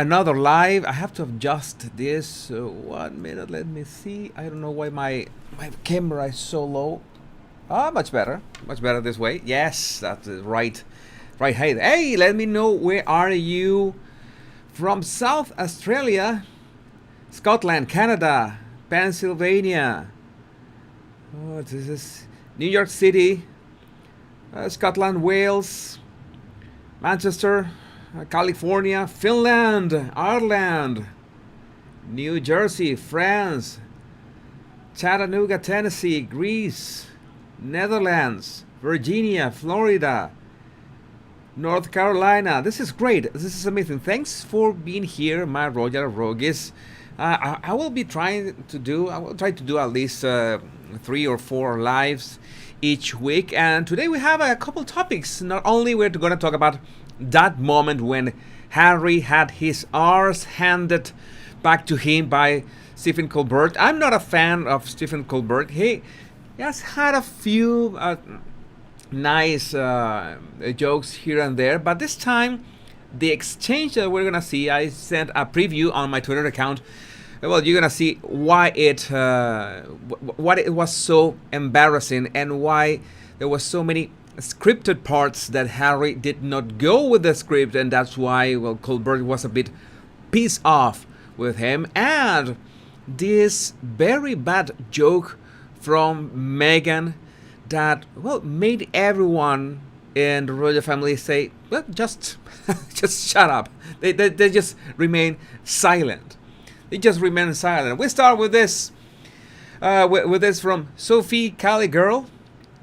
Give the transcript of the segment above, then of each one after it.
another live. I have to adjust this. 1 minute. Let me see. I don't know why my camera is so low. Ah, much better. Much better this way. Yes, that's right. Right. Hey, let me know, where are you from? South Australia, Scotland, Canada, Pennsylvania. Oh, this is New York City, Scotland, Wales, Manchester, California, Finland, Ireland, New Jersey, France, Chattanooga, Tennessee, Greece, Netherlands, Virginia, Florida, North Carolina. This is great. This is amazing. Thanks for being here, my Royal Rogues. I will try to do at least 3 or 4 lives each week. And today we have a couple topics. Not only we're going to talk about that moment when Harry had his arse handed back to him by Stephen Colbert. I'm not a fan of Stephen Colbert. He has had a few nice jokes here and there, but this time the exchange that we're gonna see, I sent a preview on my Twitter account. Well, you're gonna see why what it was so embarrassing and why there was so many scripted parts that Harry did not go with the script, and that's why, well, Colbert was a bit pissed off with him. And this very bad joke from Meghan that, well, made everyone in the royal family say, well, just shut up. They just remain silent. They just remain silent. We start with this with this from Sophie Cali Girl.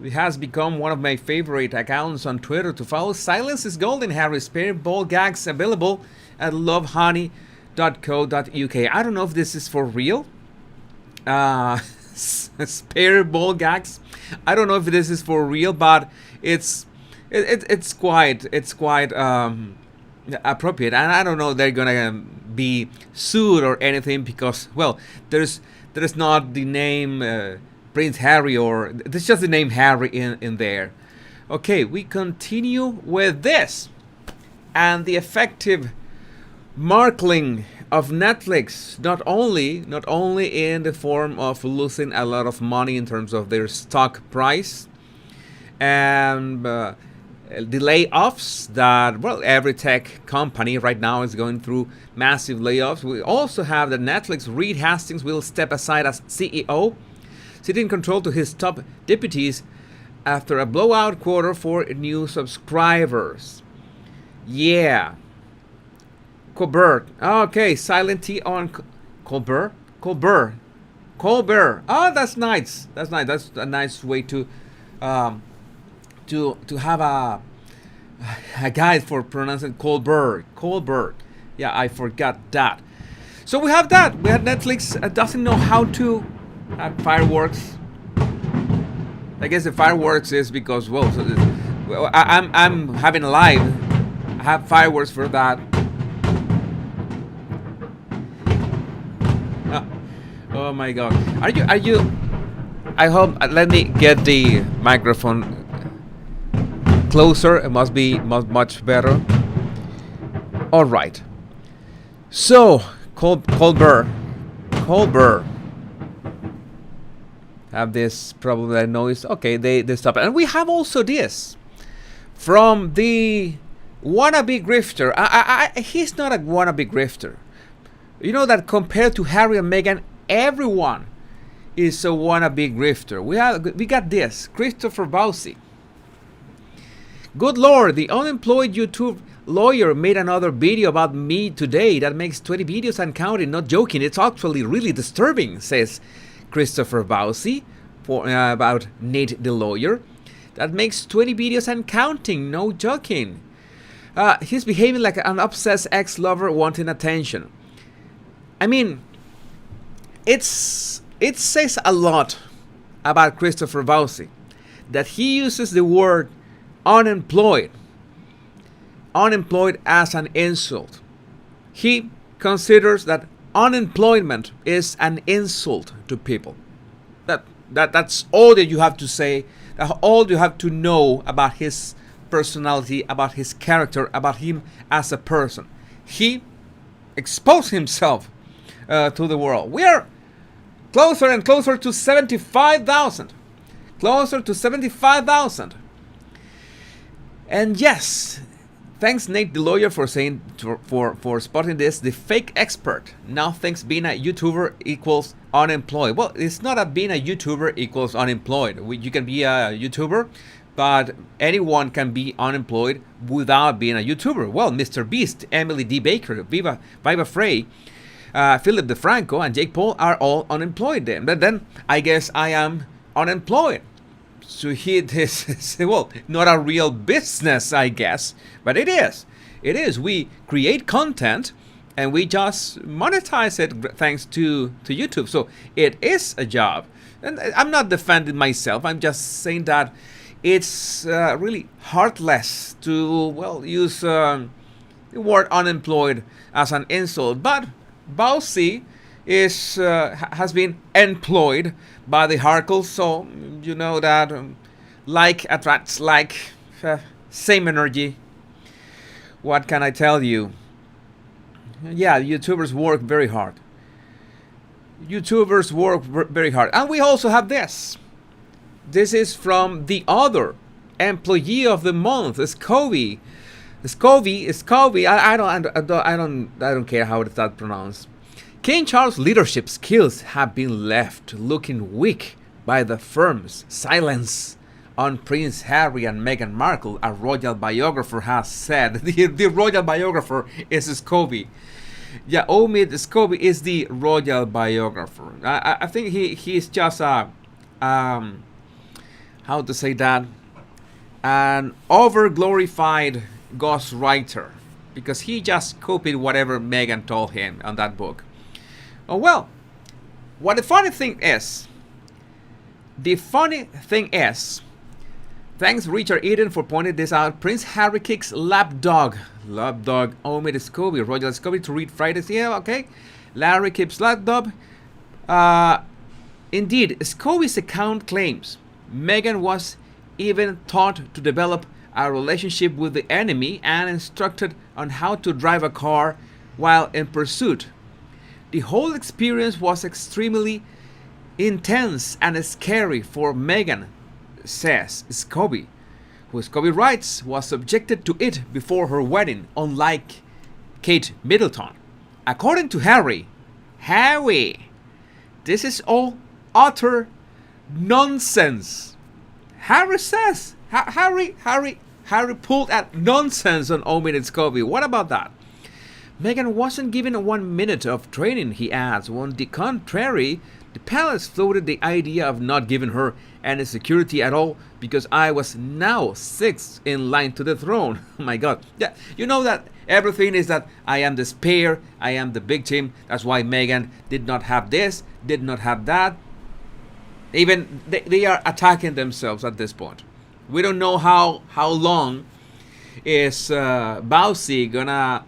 It has become one of my favorite accounts on Twitter to follow. Silence is golden, Harry. Spare ball gags available at lovehoney.co.uk. I don't know if this is for real. Spare ball gags. I don't know if this is for real, but it's quite appropriate, and I don't know if they're gonna be sued or anything because, well, there's not the name Prince Harry, or there's just the name Harry in there. Okay, we continue with this, and the effective markling of Netflix, not only in the form of losing a lot of money in terms of their stock price and the layoffs that, well, every tech company right now is going through massive layoffs. We also have that Netflix Reed Hastings will step aside as CEO, ceding control to his top deputies after a blowout quarter for new subscribers. Yeah. Colbert. Okay, silent T on Colbert. Oh, that's nice. That's a nice way to have a guide for pronouncing Colbert. Yeah, I forgot that. So we have that. We have Netflix doesn't know how to have fireworks. I guess the fireworks is because, well, I'm having a live. I have fireworks for that. Oh my God! Are you? I hope. Let me get the microphone closer. It must be much better. All right. So Colbert. Have this probably noise. Okay, they stop, and we have also this from the wannabe grifter. He's not a wannabe grifter. You know that compared to Harry and Meghan, everyone is a wannabe grifter. We got this, Christopher Bouzy. Good Lord, the unemployed YouTube lawyer made another video about me today that makes 20 videos and counting. Not joking, it's actually really disturbing, says Christopher Bouzy about Nate the lawyer. That makes 20 videos and counting, no joking. He's behaving like an obsessed ex-lover wanting attention. I mean, it says a lot about Christopher Bouzy that he uses the word unemployed as an insult. He considers that unemployment is an insult to people. That's all that you have to say. All you have to know about his personality, about his character, about him as a person. He expose himself to the world. We are closer and closer to 75,000. Closer to 75,000. And yes, thanks Nate the lawyer for saying for spotting this. The fake expert now thinks being a YouTuber equals unemployed. Well, it's not that being a YouTuber equals unemployed. You can be a YouTuber, but anyone can be unemployed without being a YouTuber. Well, Mr. Beast, Emily D. Baker, Viva Frey, Philip DeFranco, and Jake Paul are all unemployed then. But then I guess I am unemployed. So this is, well, not a real business, I guess, but it is. It is. We create content and we just monetize it thanks to YouTube. So it is a job. And I'm not defending myself. I'm just saying that it's really heartless to, well, use the word unemployed as an insult. But Bouzy has been employed by the Markles, so you know that like attracts like, same energy. What can I tell you? Yeah, YouTubers work very hard. YouTubers work very hard. And we also have this. This is from the other employee of the month, Scoby. Scoby. I don't care how it's that pronounced. King Charles' leadership skills have been left looking weak by the firm's silence on Prince Harry and Meghan Markle, a royal biographer has said. The royal biographer is Scoby. Yeah, Omid Scoby is the royal biographer. I think he's just a how to say that, an over-glorified ghostwriter, because he just copied whatever Meghan told him on that book. Oh well, what the funny thing is, thanks Richard Eden for pointing this out, Prince Harry kicks lapdog Omid Scoby, Royal Scoby, to read Fridays. Yeah, okay. Larry keeps lapdog. Indeed, Scoby's account claims Meghan was even taught to develop a relationship with the enemy and instructed on how to drive a car while in pursuit. The whole experience was extremely intense and scary for Meghan, says Scoby, who Scoby writes was subjected to it before her wedding, unlike Kate Middleton. According to Harry, this is all utter nonsense. Harry says, Harry pulled at nonsense on Omid and Scoby. What about that? Meghan wasn't given 1 minute of training, he adds. On the contrary, the palace floated the idea of not giving her any security at all because I was now 6th in line to the throne. Oh my God. Yeah, you know that everything is that I am the spare, I am the victim. That's why Meghan did not have this, did not have that. Even they are attacking themselves at this point. We don't know how long is Bouzy gonna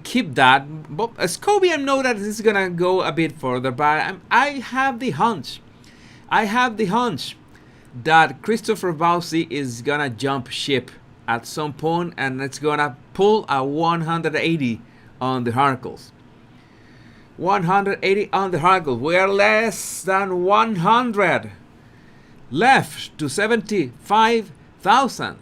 keep that. But Scoby, I know that this is gonna go a bit further, but I have the hunch that Christopher Bouzy is gonna jump ship at some point, and it's gonna pull a 180 on the Markles. 180 on the Markles. We are less than 100 left to 75,000.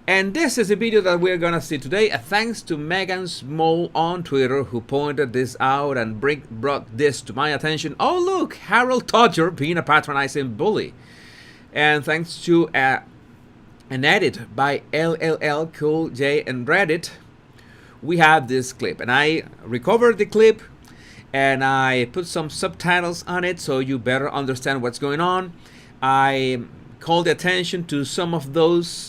And this is the video that we're gonna see today, thanks to Meghan's mole on Twitter, who pointed this out and brought this to my attention. Oh look, Harold Todger being a patronizing bully. And thanks to an edit by LLL Cool J and Reddit, we have this clip. And I recovered the clip and I put some subtitles on it so you better understand what's going on. I called attention to some of those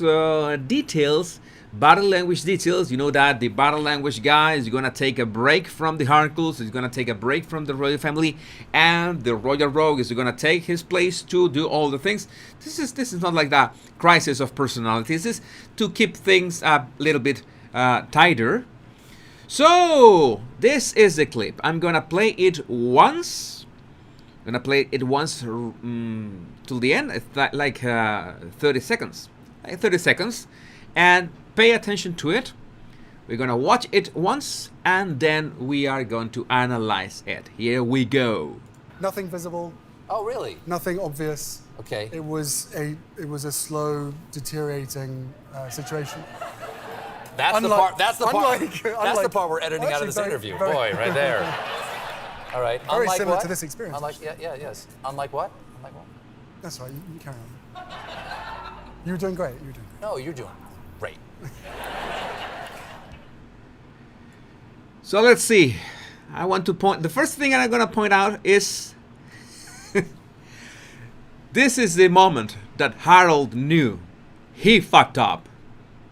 details, body language details. You know that the body language guy is going to take a break from the Markles, is going to take a break from the royal family, and the royal rogue is going to take his place to do all the things. This is not like that crisis of personality. This is to keep things a little bit tighter. So this is the clip. I'm going to play it once. I'm gonna play it once till the end. It's like 30 seconds. 30 seconds. And pay attention to it. We're going to watch it once and then we are going to analyze it. Here we go. Nothing visible. Oh, really? Nothing obvious. Okay. It was a slow deteriorating situation. That's the part. That's the part. Unlike- That's the part we're editing out of this interview. Boy, right there. All right. Very Unlike similar what? to this experience. Unlike, yes. Unlike what? Unlike what? That's right. You carry on. You were doing great. You were doing great. No, you're doing great. So let's see. I want to point. The first thing I'm going to point out is this is the moment that Harold knew he fucked up.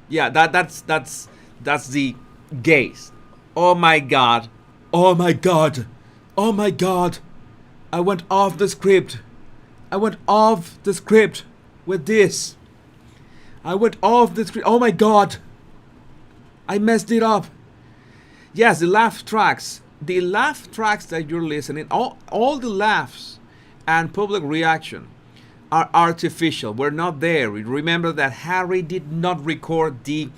Yeah, that's the gaze. Oh my god. Oh my god. Oh my god. I went off the script. I went off the script with this. I went off the script. Oh my god. I messed it up. Yes, the laugh tracks. The laugh tracks that you're listening, all the laughs and public reaction are artificial. We're not there. Remember that Harry did not record the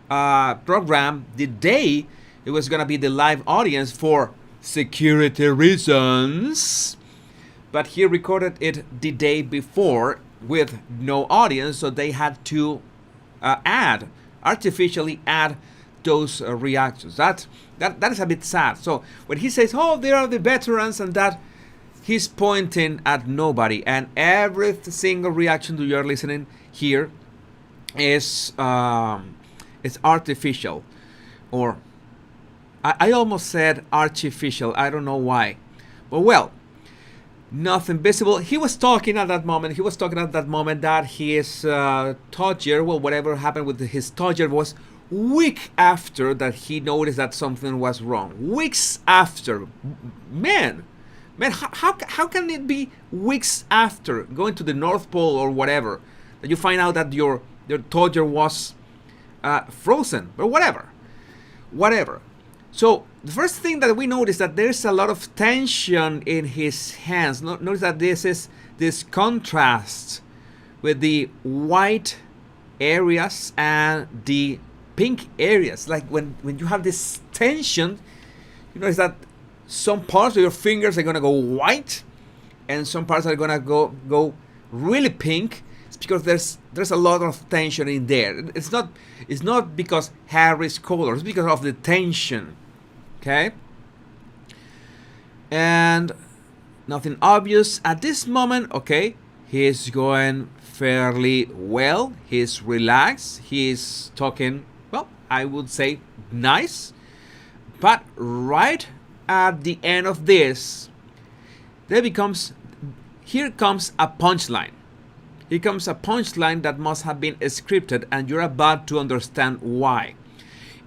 program the day it was going to be the live audience for security reasons. But he recorded it the day before with no audience, so they had to artificially add those reactions. That is a bit sad. So when he says, "Oh, they are the veterans," and that, he's pointing at nobody, and every single reaction that you are listening here is artificial, or I almost said artificial. I don't know why, but well, nothing visible. He was talking at that moment. That his Todger, well, whatever happened with his Todger was week after that he noticed that something was wrong. Weeks after, man, how can it be weeks after going to the North Pole or whatever that you find out that your Todger was frozen? But whatever. So the first thing that we notice that there's a lot of tension in his hands. Notice that this contrast with the white areas and the pink areas. Like when you have this tension, you notice that some parts of your fingers are gonna go white and some parts are gonna go really pink. It's because there's a lot of tension in there. It's not because Harry's color, it's because of the tension. Okay? And nothing obvious at this moment. Okay, he's going fairly well. He's relaxed. He's talking, well, I would say nice. But right at the end of this, here comes a punchline. Here comes a punchline that must have been scripted, and you're about to understand why.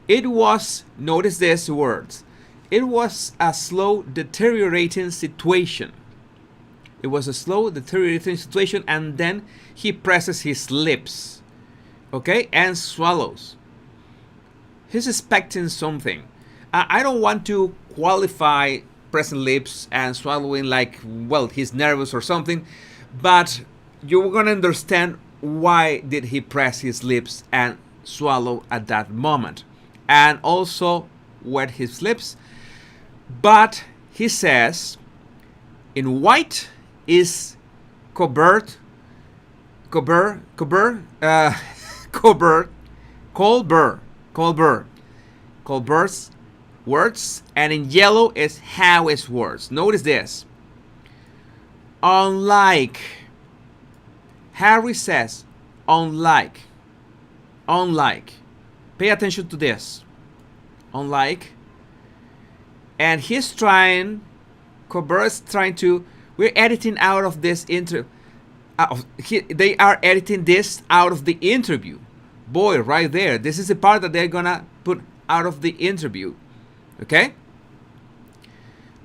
It was, notice these words, it was a slow deteriorating situation. It was a slow deteriorating situation, and then he presses his lips, okay, and swallows. He's expecting something. I don't want to qualify pressing lips and swallowing like, well, he's nervous or something, but you're gonna understand why did he press his lips and swallow at that moment, and also wet his lips. But he says, in white is Colbert's words, and in yellow is Howie's words. Notice this. Unlike, Harry says, unlike. Pay attention to this. Unlike. And he's trying, Colbert's trying to, we're editing out of this interview. They are editing this out of the interview. Boy, right there. This is the part that they're gonna put out of the interview. Okay?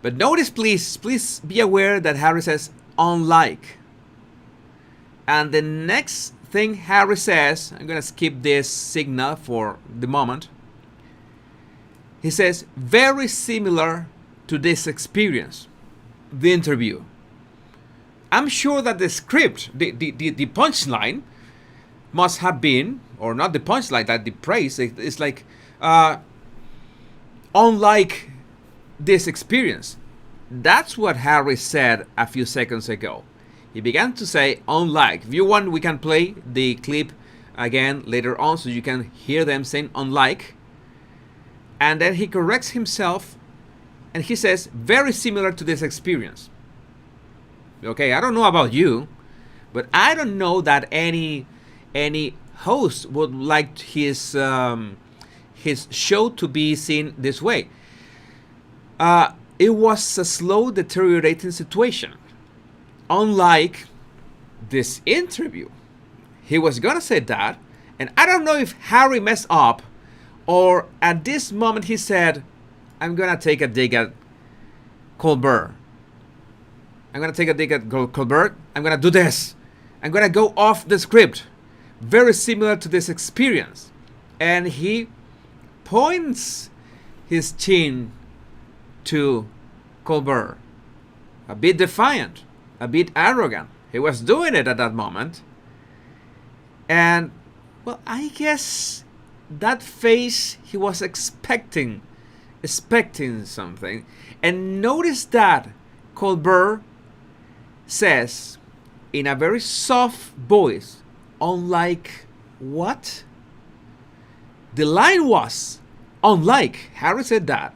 But notice, please be aware that Harry says, unlike. And the next thing Harry says, I'm gonna skip this signal for the moment. He says, very similar to this experience, the interview. I'm sure that the script, the punchline must have been, or not the punchline, that the praise, it's like, unlike this experience. That's what Harry said a few seconds ago. He began to say unlike. If you want, we can play the clip again later on so you can hear them saying unlike. And then he corrects himself and he says very similar to this experience. Okay, I don't know about you, but I don't know that any host would like his show to be seen this way. It was a slow deteriorating situation. Unlike this interview. He was gonna say that, and I don't know if Harry messed up or at this moment he said, I'm gonna take a dig at Colbert. I'm gonna take a dig at Colbert. I'm gonna do this. I'm gonna go off the script. Very similar to this experience. And he points his chin to Colbert. A bit defiant, a bit arrogant. He was doing it at that moment. And, well, I guess that face he was expecting something. And notice that Colbert says in a very soft voice, unlike what? The line was, unlike. Harry said that.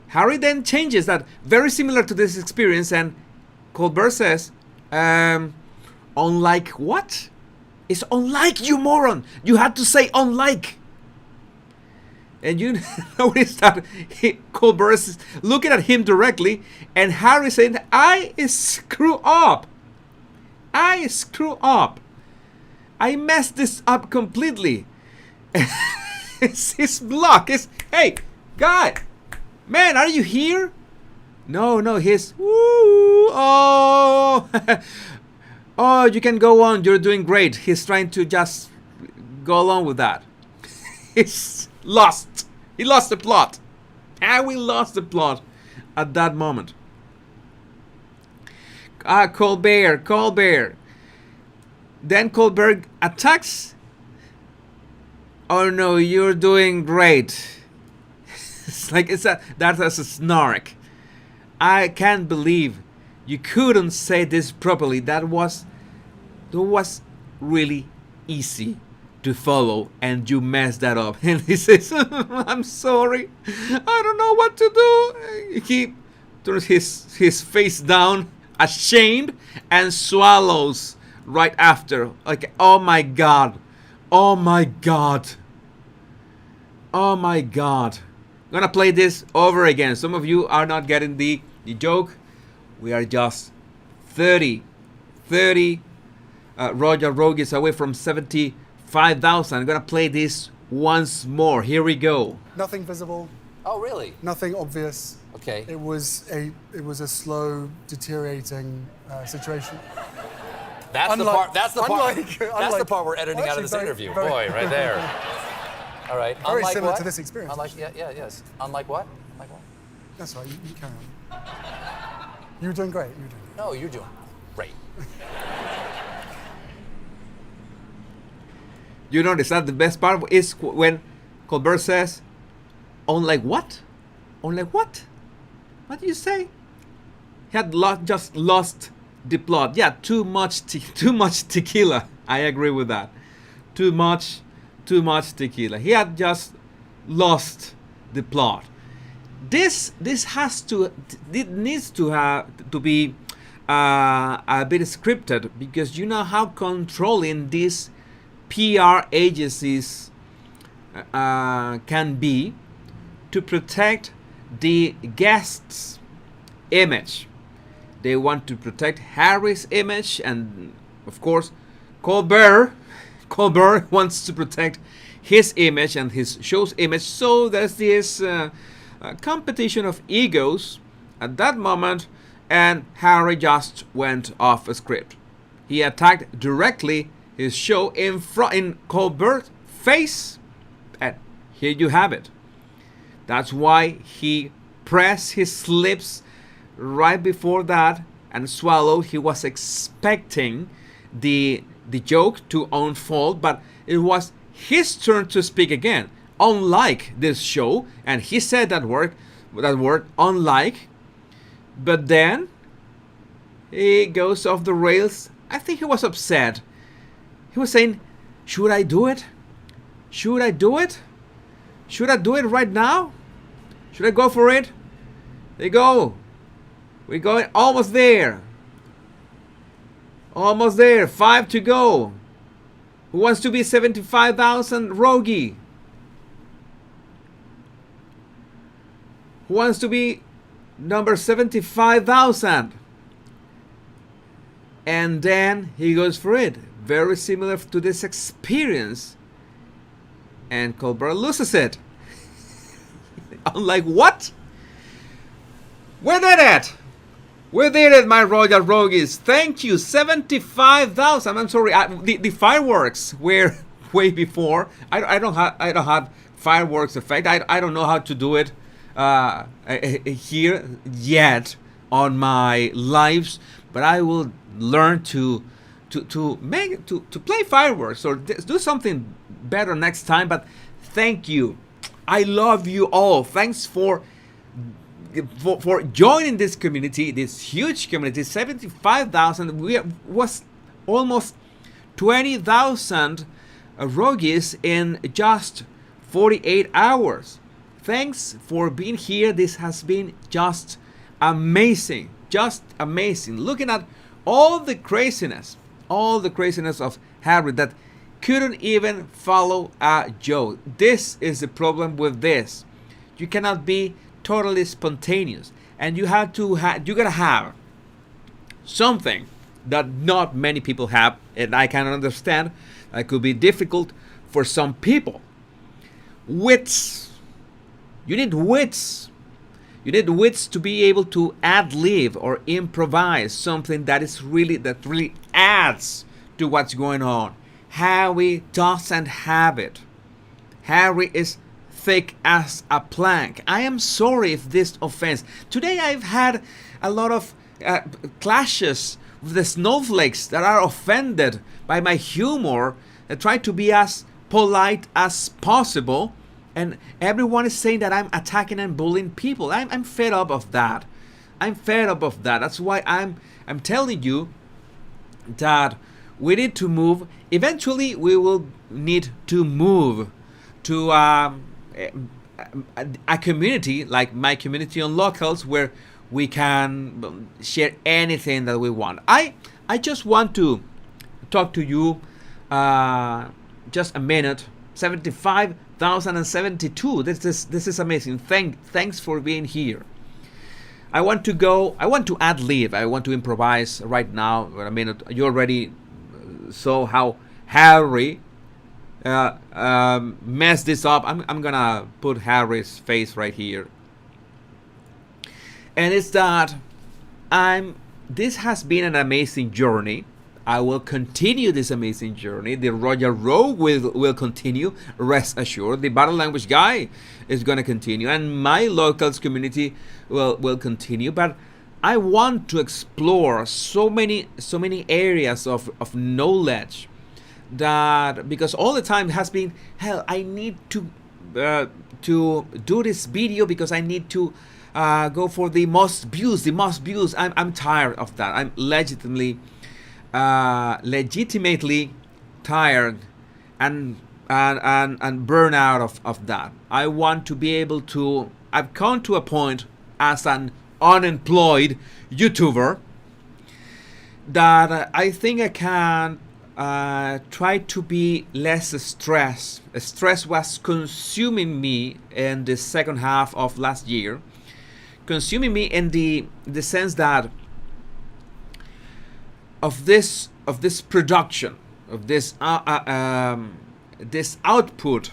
Harry then changes that, very similar to this experience, and Colbert says, unlike what? It's unlike, you moron. You had to say unlike. And you notice that Colbert is looking at him directly, and Harry saying, I screw up. I screw up. I messed this up completely. It's his block. It's, hey, guy, man, are you here? No, he's, woo, oh. Oh, you can go on. You're doing great. He's trying to just go along with that. He's lost. He lost the plot. Harry lost the plot at that moment. Colbert. Then Colbert attacks. Oh no, you're doing great. It's like that's a snark. I can't believe you couldn't say this properly. That was really easy to follow, and you messed that up. And he says, I'm sorry. I don't know what to do. He turns his face down, ashamed, and swallows right after. Like, oh my God. Oh my God. Oh my God. I'm gonna play this over again. Some of you are not getting the joke. We are just 30 Royal Rogues away from 75,000. I'm gonna play this once more. Here we go. Nothing visible. Oh, really? Nothing obvious. Okay. It was a slow deteriorating situation. That's the part. That's the part. That's the part we're editing out of this interview. Boy, right there. All right. Very unlike similar what? to this experience. Unlike, yes. Unlike what? Unlike what? That's right. You carry on. You were doing great. You were doing great. No, you're doing great. You notice that the best part is when Colbert says, unlike what? Unlike what? What do you say? He had just lost the plot. Yeah, too much tequila. I agree with that. Too much tequila. He had just lost the plot. This needs to be a bit scripted, because you know how controlling these PR agencies can be to protect the guest's image. They want to protect Harry's image, and of course Colbert wants to protect his image and his show's image. So there's this competition of egos at that moment, and Harry just went off script. He attacked directly his show in Colbert's face, and here you have it. That's why he pressed his lips right before that and swallowed. He was expecting the joke to unfold, but it was his turn to speak again. unlike this show, and he said that word unlike, but then he goes off the rails. I think he was upset. He was saying, should I do it? Should I do it? Should I do it right now? Should I go for it? There you go. We're going almost there. Almost there. 5 to go. Who wants to be 75,000 Rogie? Who wants to be number 75,000? And then he goes for it. Very similar to this experience. And Colbert loses it. I'm like, what? Where did it? We did it, my Royal Rogues. Thank you. 75,000. I'm sorry. The fireworks were way before. I don't have fireworks effect. I don't know how to do it here yet on my lives, but I will learn to play fireworks or do something better next time. But thank you. I love you all. Thanks for joining this community, this huge community. 75,000. We was almost 20,000 Rogues in just 48 hours. Thanks for being here. This has been just amazing. Just amazing. Looking at all the craziness of Harry that couldn't even follow a joke. This is the problem with this. You cannot be totally spontaneous, and you gotta have something that not many people have, and I can understand that could be difficult for some people. Wits. You need wits. You need wits to be able to ad-lib or improvise something that really adds to what's going on. Harry doesn't have it. Harry is thick as a plank. I am sorry if this offends. Today I've had a lot of clashes with the snowflakes that are offended by my humor and try to be as polite as possible. And everyone is saying that I'm attacking and bullying people. I'm fed up of that. I'm fed up of that. That's why I'm telling you that we need to move. Eventually, we will need to move to a community like my community on Locals, where we can share anything that we want. I just want to talk to you just a minute. 75,072. This is amazing. Thanks for being here. I want to ad-lib. I want to improvise right now. A minute. You already saw how Harry messed this up. I'm gonna put Harry's face right here. And it's that this has been an amazing journey. I will continue this amazing journey. The Royal Rogue will continue. Rest assured. The Battle Language Guy is going to continue. And my Locals community will continue. But I want to explore so many areas of knowledge that, because all the time has been, hell, I need to do this video because I need to go for the most views. I'm tired of that. I'm legitimately tired and burn out of that. I want to be able to. I've come to a point as an unemployed YouTuber that I think I can try to be less stressed. Stress was consuming me in the second half of last year, consuming me in the sense that of this production, of this output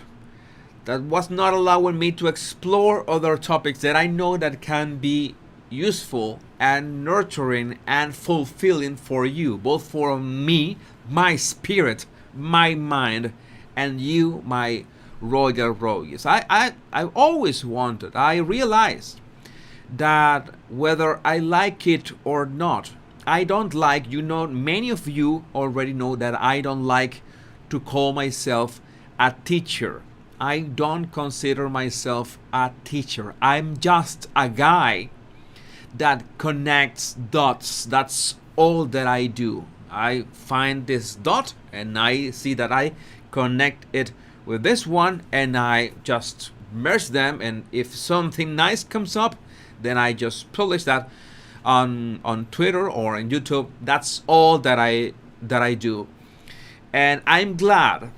that was not allowing me to explore other topics that I know that can be useful and nurturing and fulfilling for you, both for me, my spirit, my mind, and you, my Royal Rogues. I always wanted, I realized that whether I like it or not, I don't like, many of you already know that I don't like to call myself a teacher. I don't consider myself a teacher. I'm just a guy that connects dots. That's all that I do. I find this dot and I see that I connect it with this one and I just merge them, and if something nice comes up, then I just publish that on Twitter or on YouTube. That's all that I do. And I'm glad,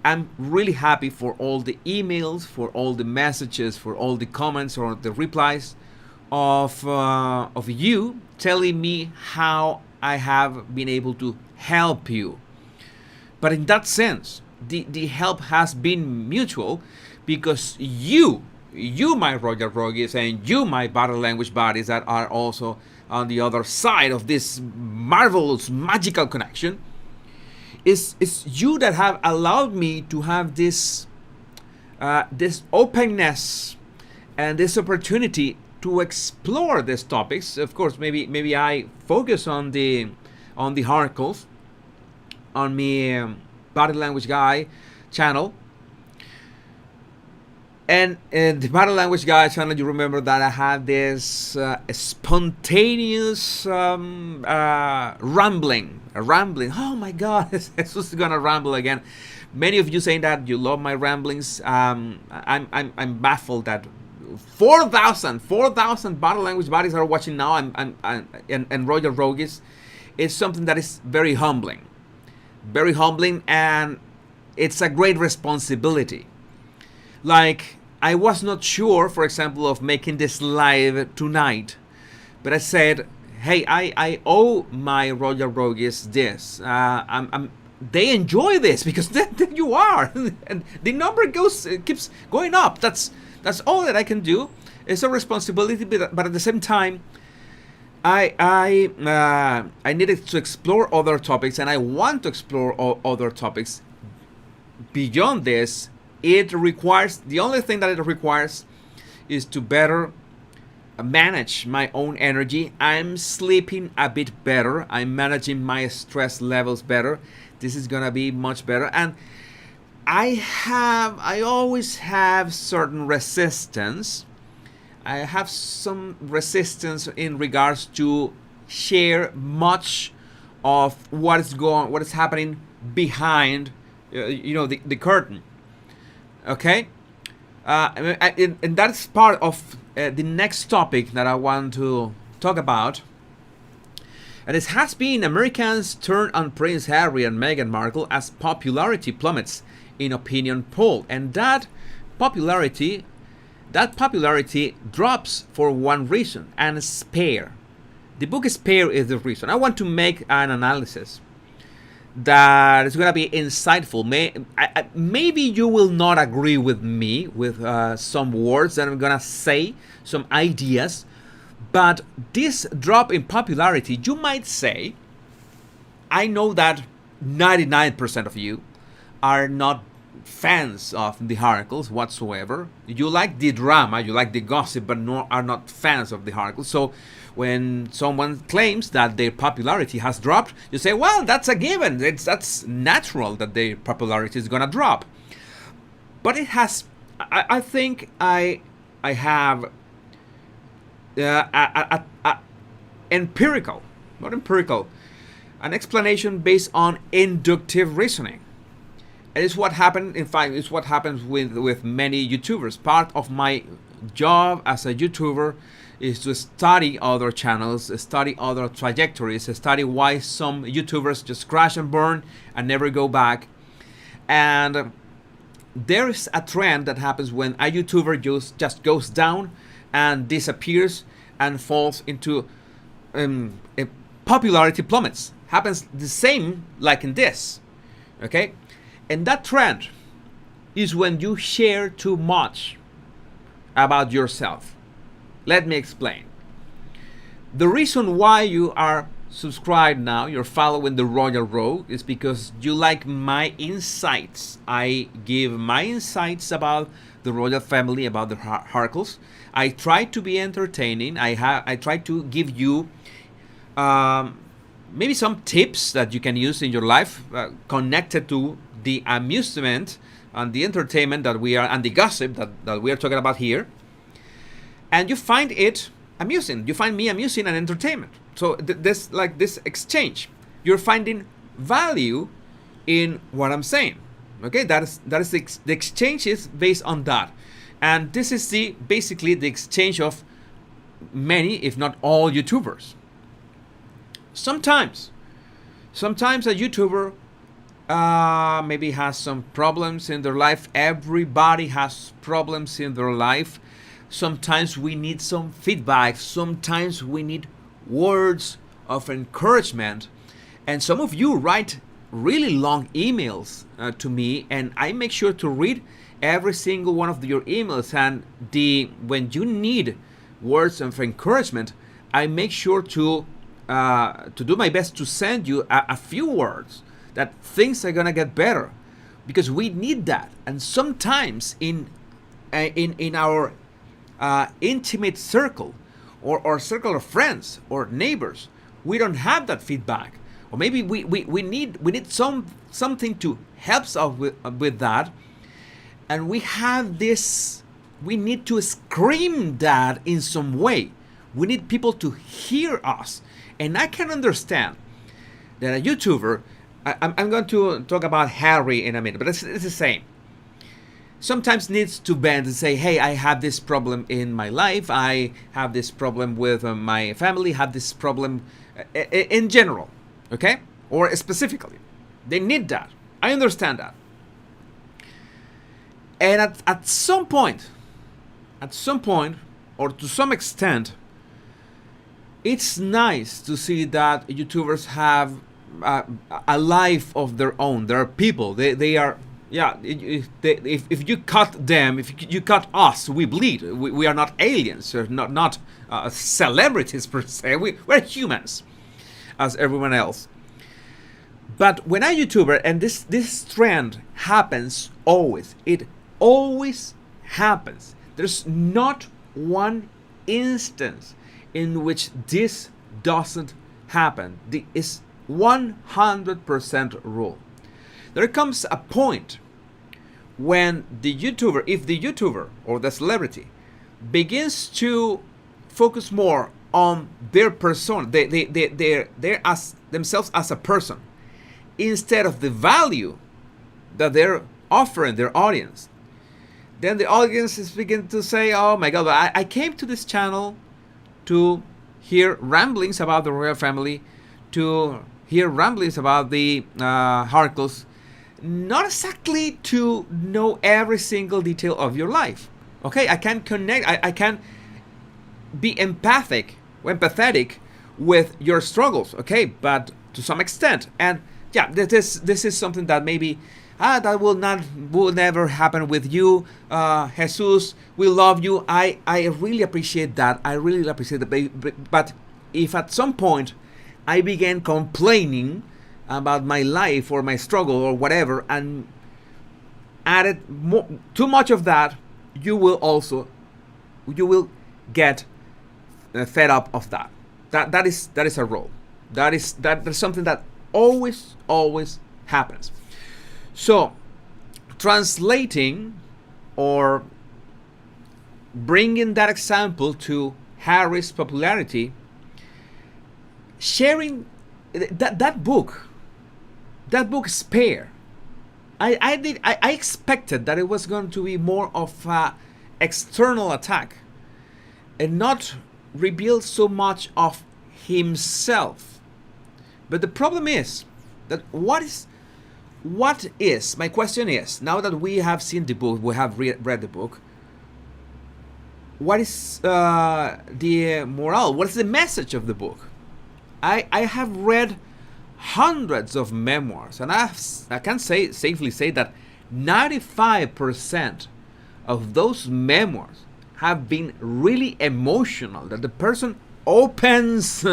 I'm really happy for all the emails, for all the messages, for all the comments or the replies of you telling me how I have been able to help you. But in that sense, the help has been mutual, because you my Royal Rogues, and you my body language buddies that are also on the other side of this marvelous magical connection, is you that have allowed me to have this openness and this opportunity to explore these topics. Of course, maybe I focus on the articles on my body language guy channel. And in the body language guy channel, you remember that I had this spontaneous rambling. Oh my God, it's just gonna ramble again. Many of you saying that you love my ramblings. I'm baffled that 4,000 body language bodies are watching now. And Royal Rogues is something that is very humbling, and it's a great responsibility. Like, I was not sure, for example, of making this live tonight, but I said, hey, I owe my Royal Rogues this. They enjoy this because you are, and the number keeps going up. That's all that I can do. It's a responsibility, but at the same time, I needed to explore other topics, and I want to explore other topics beyond this. It requires, the only thing that it requires is to better manage my own energy. I'm sleeping a bit better. I'm managing my stress levels better. This is gonna be much better. And I always have certain resistance. I have some resistance in regards to share much of what is happening behind, the curtain. Okay, and that's part of the next topic that I want to talk about. And it has been Americans' turn on Prince Harry and Meghan Markle as popularity plummets in opinion poll, and that popularity drops for one reason, and Spare. The book Spare is the reason. I want to make an analysis that is going to be insightful. Maybe you will not agree with me with some words that I'm going to say, some ideas, but this drop in popularity, you might say, I know that 99% of you are not fans of the articles whatsoever. You like the drama, you like the gossip, but are not fans of the articles. So when someone claims that their popularity has dropped, you say, well, that's a given. That's natural that their popularity is gonna drop. But it has, I think I have empirical, not empirical, an explanation based on inductive reasoning. And it's what happened, in fact, it's what happens with many YouTubers. Part of my job as a YouTuber is to study other channels, study other trajectories, study why some YouTubers just crash and burn and never go back. And there is a trend that happens when a YouTuber just goes down and disappears and falls into popularity plummets. Happens the same like in this, okay? And that trend is when you share too much about yourself. Let me explain. The reason why you are subscribed now, you're following the Royal Rogue, is because you like my insights. I give my insights about the royal family, about the Harkles. I try to be entertaining. I try to give you maybe some tips that you can use in your life connected to the amusement and the entertainment that we are, and the gossip that we are talking about here, and you find it amusing. You find me amusing and entertainment. So this exchange, you're finding value in what I'm saying. Okay, that is the exchange is based on that, and this is basically the exchange of many, if not all, YouTubers. Sometimes a YouTuber maybe has some problems in their life. Everybody has problems in their life. Sometimes we need some feedback. Sometimes we need words of encouragement. And some of you write really long emails to me, and I make sure to read every single one of your emails. And when you need words of encouragement, I make sure to do my best to send you a few words that things are gonna get better, because we need that. And sometimes in our intimate circle or circle of friends or neighbors, we don't have that feedback, or maybe we need something to help us with that, and we need to scream that in some way. We need people to hear us. And I can understand that a YouTuber, I'm going to talk about Harry in a minute, but it's the same. Sometimes needs to bend and say, hey, I have this problem in my life. I have this problem with my family, have this problem in general, okay? Or specifically. They need that. I understand that. And at some point, or to some extent, it's nice to see that YouTubers have a life of their own. There are people. They are, yeah. If you cut them, if you cut us, we bleed. We are not aliens. We're not celebrities per se. We're humans, as everyone else. But when a YouTuber, and this trend happens always. It always happens. There's not one instance in which this doesn't happen. It's 100% rule. There comes a point when if the YouTuber or the celebrity begins to focus more on their persona, they're as themselves as a person, instead of the value that they're offering their audience, then the audience is beginning to say, oh my God, I came to this channel to hear ramblings about the royal family, to hear ramblings about the Harkles, not exactly to know every single detail of your life. Okay, I can connect, I can be empathetic with your struggles, okay, but to some extent. And yeah, this is something that maybe that will never happen with you, Jesus. We love you. I really appreciate that. I really appreciate that. But if at some point I began complaining about my life or my struggle or whatever, and added too much of that, you will get fed up of that. That is a rule. That's something that always happens. So, translating or bringing that example to Harry's popularity, sharing that book Spare. I expected that it was going to be more of an external attack and not reveal so much of himself. But the problem is that my question is, now that we have seen the book, we have read the book, what is the morale? What is the message of the book? I have read hundreds of memoirs, and I can safely say that 95% of those memoirs have been really emotional, that the person opens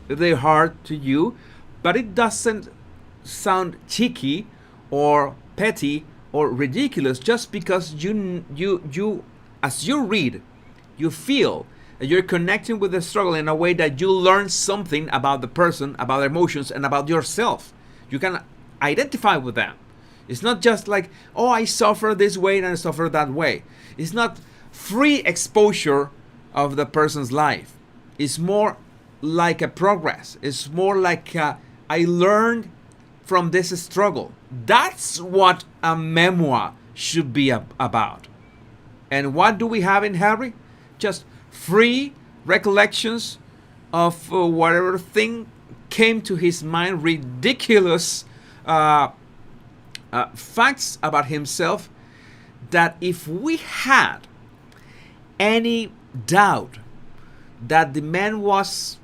their heart to you, but it doesn't sound cheeky or petty or ridiculous just because you as you read, you feel that you're connecting with the struggle in a way that you learn something about the person, about their emotions, and about yourself. You can identify with them. It's not just like, oh, I suffer this way and I suffer that way. It's not free exposure of the person's life. It's more like a progress. It's more like I learned from this struggle. That's what a memoir should be about. And what do we have in Harry? Just free recollections of whatever thing came to his mind, ridiculous facts about himself, that if we had any doubt that the man was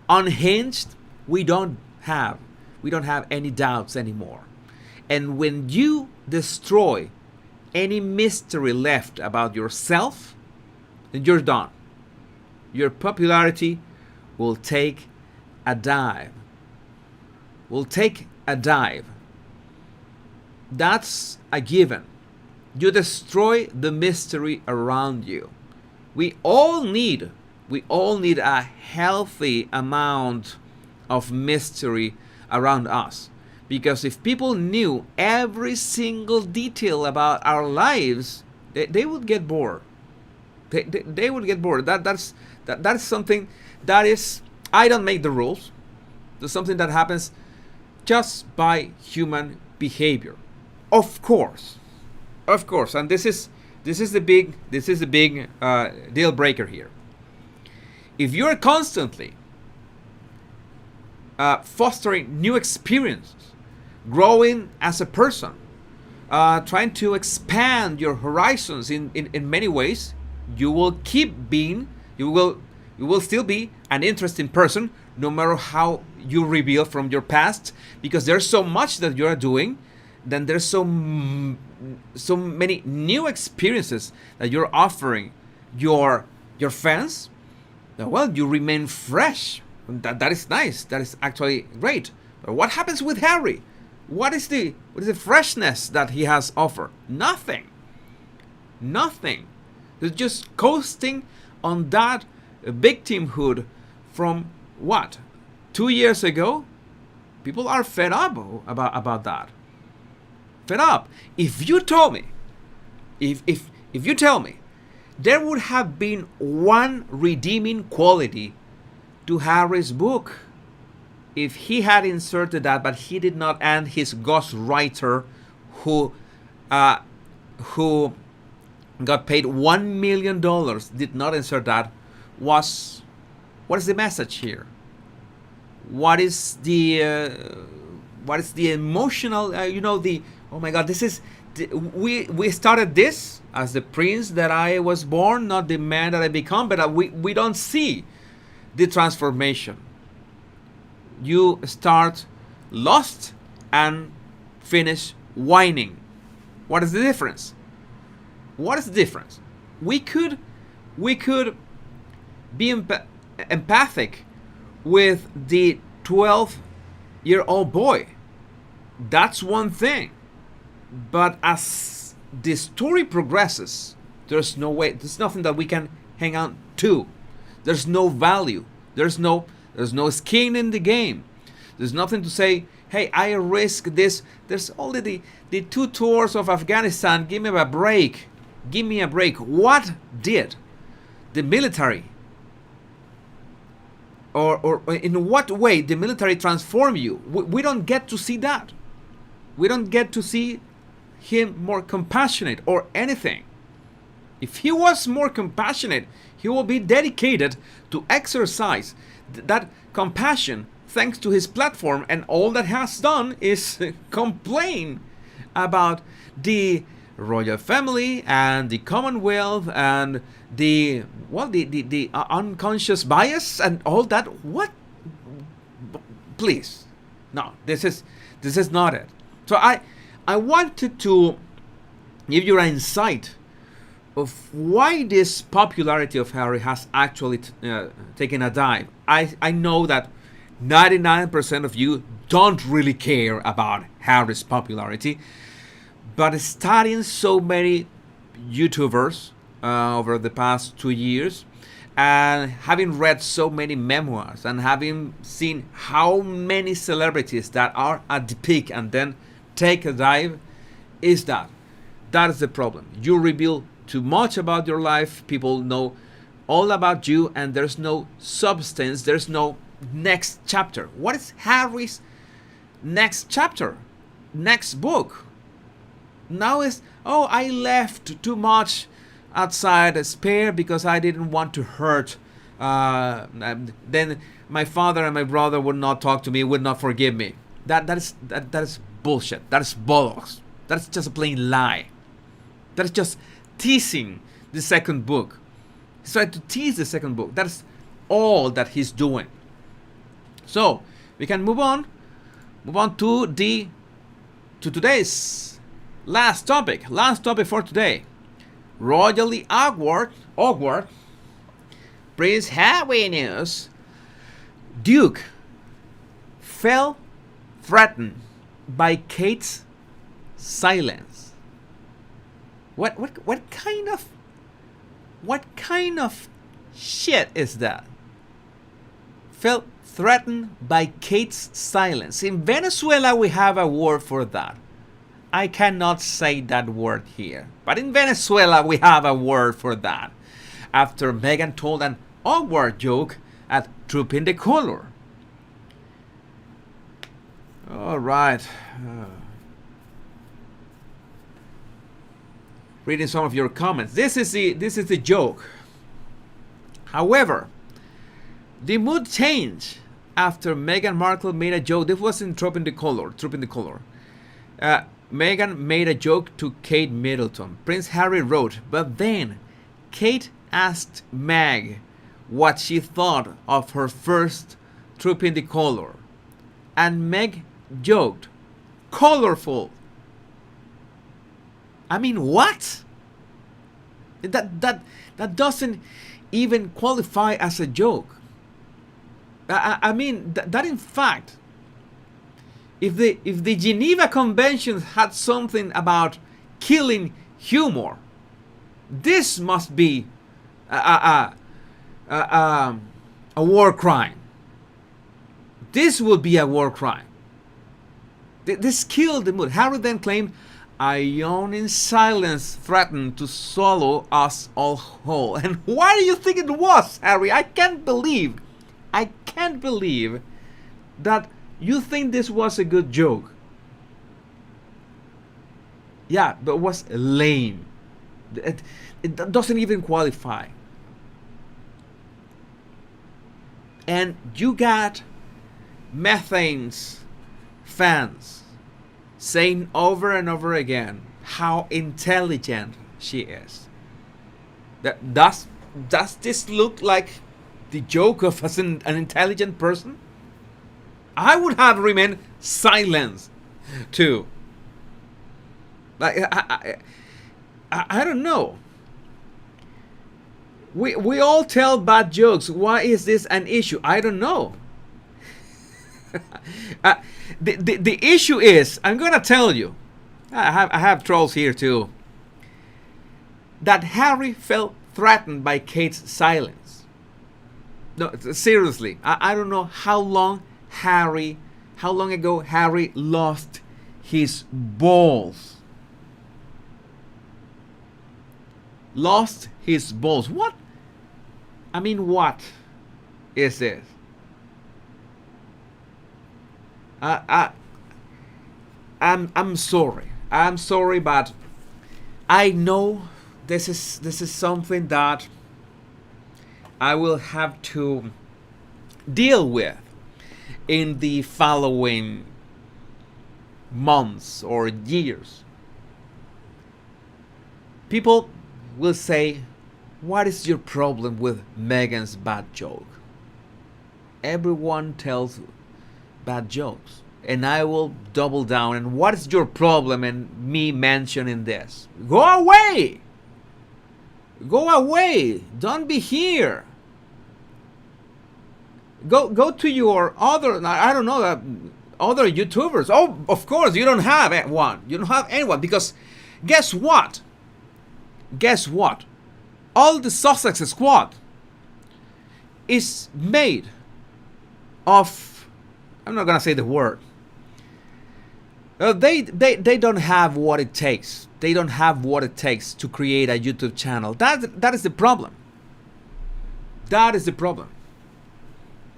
unhinged, we don't have any doubts anymore. And when you destroy any mystery left about yourself, then you're done. Your popularity will take a dive. That's a given. You destroy the mystery around you. We all need a healthy amount of mystery around us. Because if people knew every single detail about our lives, they would get bored. They would get bored. That's something that is, I don't make the rules. There's something that happens just by human behavior. Of course, and this is the big deal breaker here. If you're constantly fostering new experiences, growing as a person, trying to expand your horizons in many ways, you will still be an interesting person, no matter how you reveal from your past, because there's so much that you are doing. Then there's so many new experiences that you're offering your fans. Well, you remain fresh. That is nice. That is actually great. But what happens with Harry? What is the freshness that he has offered? Nothing. He's just coasting on that victimhood from what? 2 years ago? People are fed up about that. Fed up. If you tell me there would have been one redeeming quality to Harry's book, if he had inserted that, but he did not, and his ghostwriter who got paid $1 million did not insert that, what is the message here? What is the emotional, oh my God, we started this as the prince that I was born, not the man that I become, but we don't see the transformation. You start lost and finish whining. What is the difference? We could be empathic with the 12-year-old boy. That's one thing. But as the story progresses, there's nothing that we can hang on to. There's no value. There's no skin in the game. There's nothing to say, hey, I risk this. There's only the 2 tours of Afghanistan. Give me a break. What did the military, or in what way the military transform you? We don't get to see that. We don't get to see him more compassionate or anything. If he was more compassionate, he will be dedicated to exercise that compassion thanks to his platform, and all that has done is complain about the royal family and the Commonwealth and the unconscious bias and all that. What? Please, no. This is not it. So I wanted to give you an insight of why this popularity of Harry has actually taken a dive. I know that 99% of you don't really care about Harry's popularity, but studying so many YouTubers over the past 2 years, and having read so many memoirs, and having seen how many celebrities that are at the peak and then take a dive is that. That is the problem. You reveal too much about your life. People know all about you, and there's no substance. There's no next chapter. What is Harry's next chapter? Next book? Now is, oh, I left too much outside a spare because I didn't want to hurt. Then my father and my brother would not talk to me, would not forgive me. That is bullshit. That is bollocks. That's just a plain lie. That is just teasing the second book. He's trying to tease the second book. That's all that he's doing. So we can move on to today's last topic for today. Royally awkward Prince Harry news. Duke felt threatened by Kate's silence. What kind of shit is that? Felt threatened by Kate's silence. In Venezuela, we have a word for that. I cannot say that word here, but in Venezuela, we have a word for that. After Meghan told an awkward joke at Trooping the Color. All right. Reading some of your comments. This is the joke. However, the mood changed after Meghan Markle made a joke. This was in Trooping the Color. Meghan made a joke to Kate Middleton. Prince Harry wrote, but then Kate asked Meg what she thought of her first Trooping the Color, and Meg joked, colorful. I mean, what? That doesn't even qualify as a joke. I mean, that in fact, if the Geneva Convention had something about killing humor, this must be a war crime. This would be a war crime. This killed the mood. Harry then claimed, a yawn in silence threatened to swallow us all whole. And why do you think it was, Harry? I can't believe that you think this was a good joke. Yeah, but it was lame. It doesn't even qualify. And you got Methane's fans saying over and over again how intelligent she is. Does this look like the joke of an intelligent person? I would have remained silent too. Like I don't know. We all tell bad jokes. Why is this an issue? I don't know. The issue is, I'm gonna tell you, I have trolls here too, that Harry felt threatened by Kate's silence. No, seriously, I don't know how long ago Harry lost his balls. Lost his balls. What? I mean, what is this? I'm sorry. I'm sorry, but I know this is something that I will have to deal with in the following months or years. People will say, what is your problem with Meghan's bad joke? Everyone tells bad jokes, and I will double down. And what is your problem in me mentioning this? Go away! Go away! Don't be here! Go to your other, I don't know, other YouTubers. Oh, of course, you don't have one. You don't have anyone, because guess what? Guess what? All the Sussex squad is made of, I'm not gonna say the word, They don't have what it takes. They don't have what it takes to create a YouTube channel. That is the problem. That is the problem.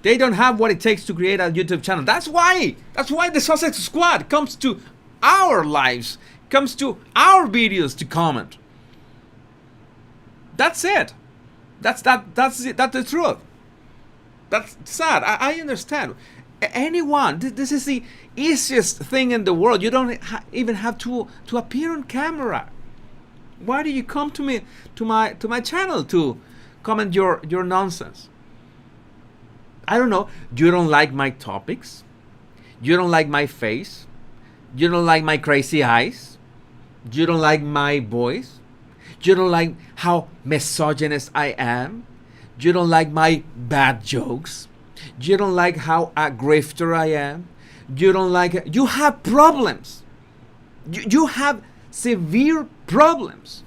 They don't have what it takes to create a YouTube channel. That's why the Sussex Squad comes to our lives, comes to our videos to comment. That's it. That's the truth. That's sad. I understand. Anyone, this is the easiest thing in the world. You don't even have to appear on camera. Why do you come to me, to my channel to comment your nonsense? I don't know. You don't like my topics. You don't like my face. You don't like my crazy eyes. You don't like my voice. You don't like how misogynist I am. You don't like my bad jokes. You don't like how a grifter I am. You don't like. You have problems. You have severe problems.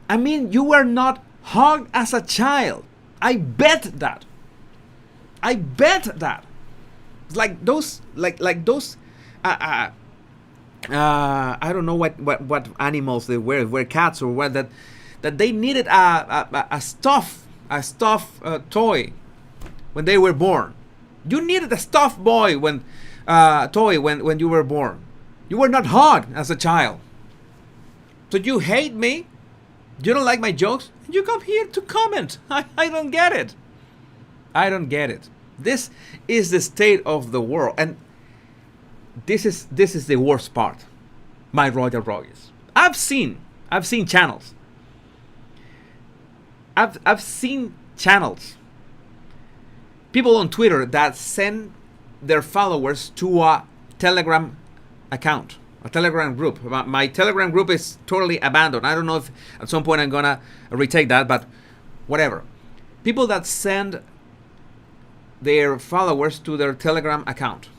I mean, you were not hugged as a child. I bet that. I bet that. It's like those, like those. I don't know what animals they were cats or what that they needed a stuffed toy when they were born. You needed a stuffed toy when you were born. You were not hugged as a child. So you hate me. You don't like my jokes. You come here to comment. I don't get it. I don't get it. This is the state of the world, and this is the worst part. My royal rogues. I've seen channels. I've seen channels. People on Twitter that send their followers to a Telegram account, a Telegram group. My Telegram group is totally abandoned. I don't know if at some point I'm gonna retake that, but whatever. People that send their followers to their Telegram account,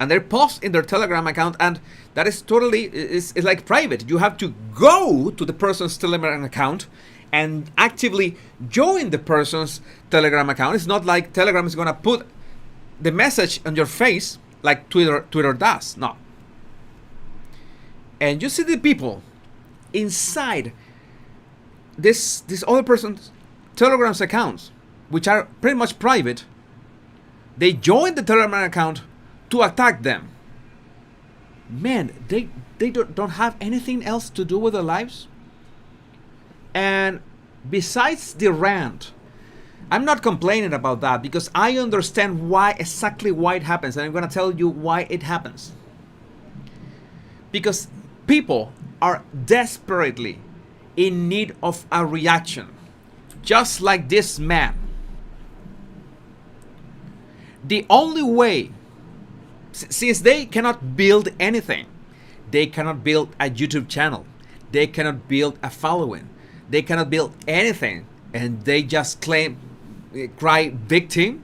and they post in their Telegram account, and that is totally is like private. You have to go to the person's Telegram account and actively join the person's Telegram account. It's not like Telegram is gonna put the message on your face like Twitter does. No. And you see the people inside this other person's Telegram's accounts, which are pretty much private. They join the Telegram account to attack them. Man, they don't have anything else to do with their lives. And besides the rant, I'm not complaining about that because I understand exactly why it happens, and I'm going to tell you why it happens. Because people are desperately in need of a reaction, just like this man. The only way, since they cannot build anything, they cannot build a YouTube channel, they cannot build a following, they cannot build anything, and they just cry victim,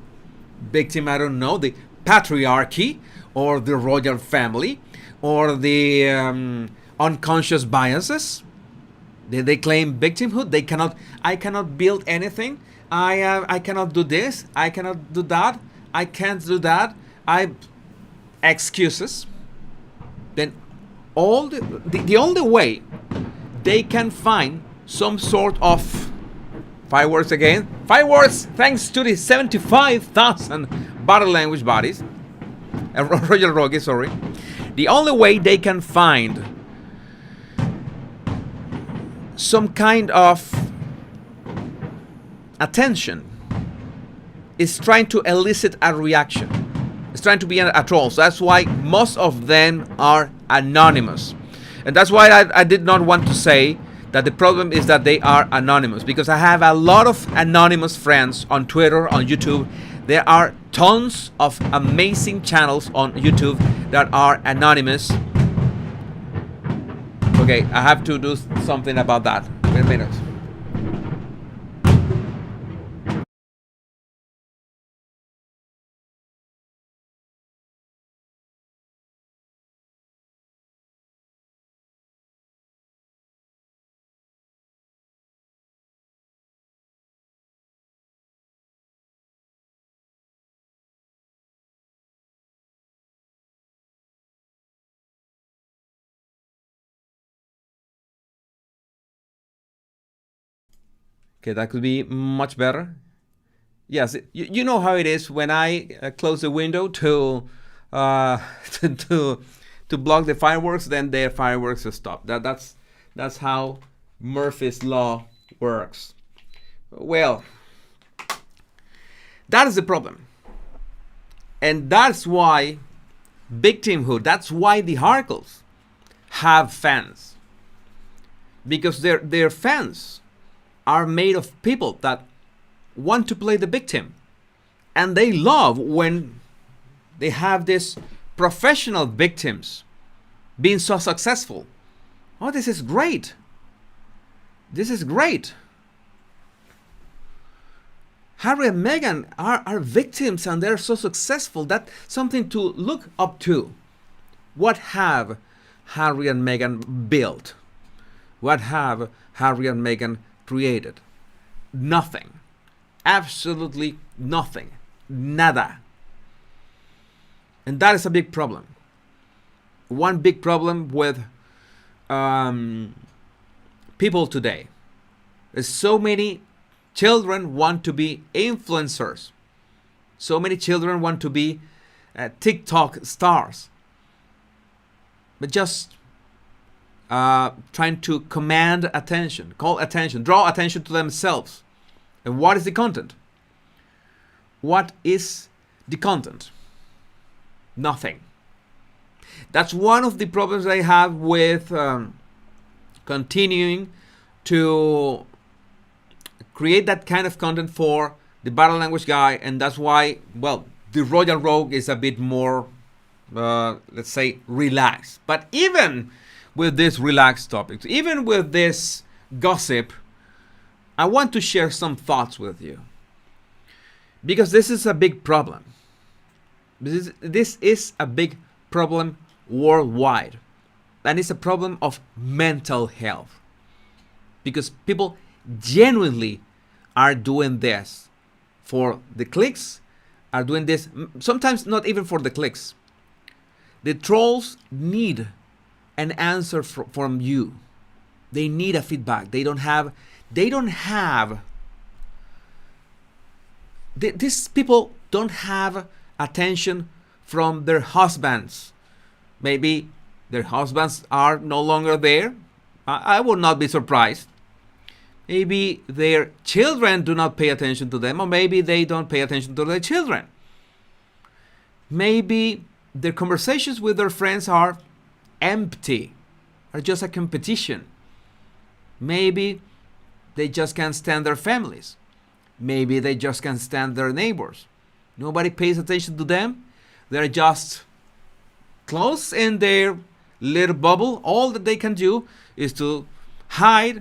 I don't know, the patriarchy or the royal family or the unconscious biases. They claim victimhood. I cannot build anything. I cannot do this. I cannot do that. I can't do that. Excuses. Then the only way they can find some sort of fireworks again. Fireworks thanks to the 75,000 body language bodies. Royal Rogue, sorry. The only way they can find some kind of attention is trying to elicit a reaction. It's trying to be a troll. So that's why most of them are anonymous. And that's why I did not want to say that the problem is that they are anonymous, because I have a lot of anonymous friends on Twitter, on YouTube. There are tons of amazing channels on YouTube that are anonymous. Okay, I have to do something about that. Wait a minute. Okay, that could be much better. Yes, you know how it is when I close the window to to block the fireworks, then the fireworks will stop. That's how Murphy's Law works. Well, that is the problem. And that's why victimhood, that's why the Harkles have fans. Because their fans are made of people that want to play the victim. And they love when they have these professional victims being so successful. Oh, this is great. This is great. Harry and Meghan are victims and they're so successful. That's something to look up to. What have Harry and Meghan built? What have Harry and Meghan created? Nothing. Absolutely nothing. Nada. And that is a big problem. One big problem with people today. There's so many children want to be influencers. So many children want to be TikTok stars. But just trying to command attention, call attention, draw attention to themselves. And what is the content? What is the content? Nothing. That's one of the problems I have with continuing to create that kind of content for the body language guy, and that's why, well, the Royal Rogue is a bit more, let's say, relaxed. But even with these relaxed topics, even with this gossip, I want to share some thoughts with you. Because this is a big problem. This is a big problem worldwide. And it's a problem of mental health. Because people genuinely are doing this for the clicks, are doing this, sometimes not even for the clicks. The trolls need an answer from you. They need a feedback. These people don't have attention from their husbands. Maybe their husbands are no longer there. I would not be surprised. Maybe their children do not pay attention to them, or maybe they don't pay attention to their children. Maybe their conversations with their friends are empty, are just a competition. Maybe they just can't stand their families. Maybe they just can't stand their neighbors. Nobody pays attention to them. They're just close in their little bubble. All that they can do is to hide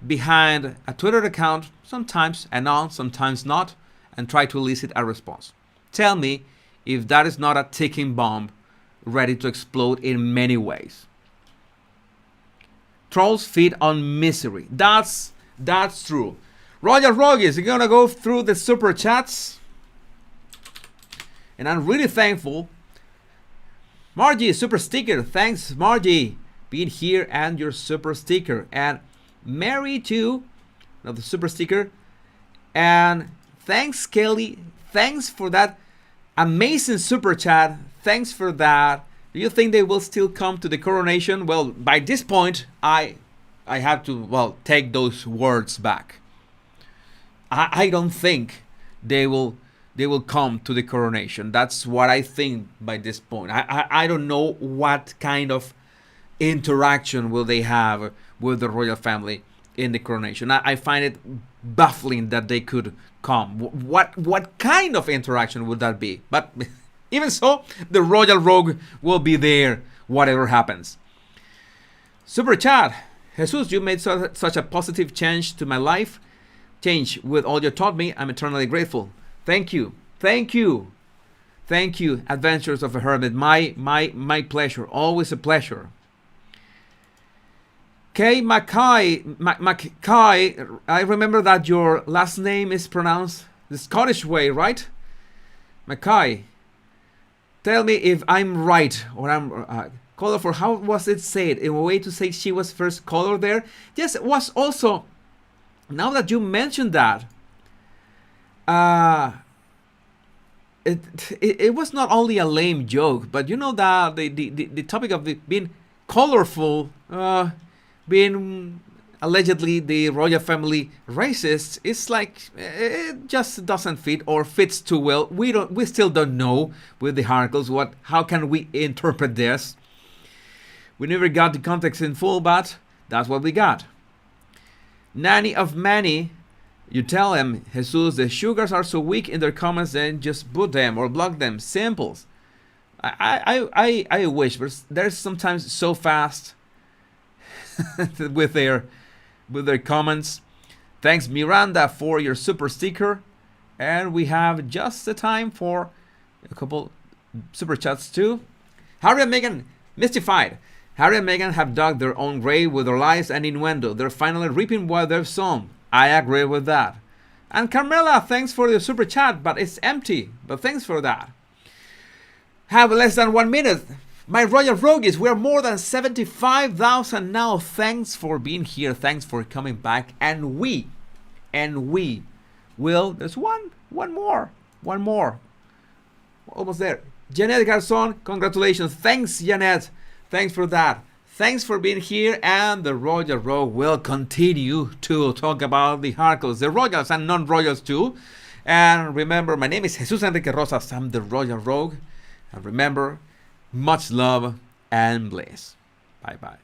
behind a Twitter account, sometimes announce, sometimes not, and try to elicit a response. Tell me if that is not a ticking bomb ready to explode in many ways. Trolls feed on misery. That's true. Roger Rogers, you're gonna go through the super chats, and I'm really thankful. Margie, super sticker. Thanks, Margie, being here and your super sticker. And Mary too, another super sticker. And thanks, Kelly. Thanks for that amazing super chat. Thanks for that. Do you think they will still come to the coronation? Well, by this point, I have to take those words back. I don't think they will come to the coronation. That's what I think by this point. I don't know what kind of interaction will they have with the royal family in the coronation. I find it baffling that they could come. What kind of interaction would that be? But even so, the Royal Rogue will be there, whatever happens. Super chat. Jesus, you made such a positive change to my life. Change with all you taught me. I'm eternally grateful. Thank you. Thank you. Thank you, Adventures of a Hermit. My pleasure. Always a pleasure. Kay Mackay, I remember that your last name is pronounced the Scottish way, right? Mackay, tell me if I'm right or I'm colorful. How was it said? In a way to say she was first color there? Yes, it was also now that you mentioned that, it was not only a lame joke, but you know that the topic of it being colorful, being allegedly the royal family racist, is like it just doesn't fit or fits too well. We still don't know with the articles how can we interpret this. We never got the context in full, but that's what we got. Nanny of Manny, you tell him, Jesus, the sugars are so weak in their comments, then just boot them or block them. Simples. I wish, but they're sometimes so fast with their comments. Thanks, Miranda, for your super sticker. And we have just the time for a couple super chats too. Harry and Meghan, mystified. Harry and Meghan have dug their own grave with their lies and innuendo. They're finally reaping what they've sown. I agree with that. And Carmela, thanks for the super chat, but it's empty. But thanks for that. Have less than 1 minute. My Royal Rogues, we're more than 75,000 now. Thanks for being here. Thanks for coming back. And we will, there's one more. Almost there. Janet Garçon, congratulations. Thanks, Janet. Thanks for that. Thanks for being here, and the Royal Rogue will continue to talk about the articles, the royals and non-royals too. And remember, my name is Jesus Enrique Rosas. I'm the Royal Rogue. And remember, much love and bliss. Bye-bye.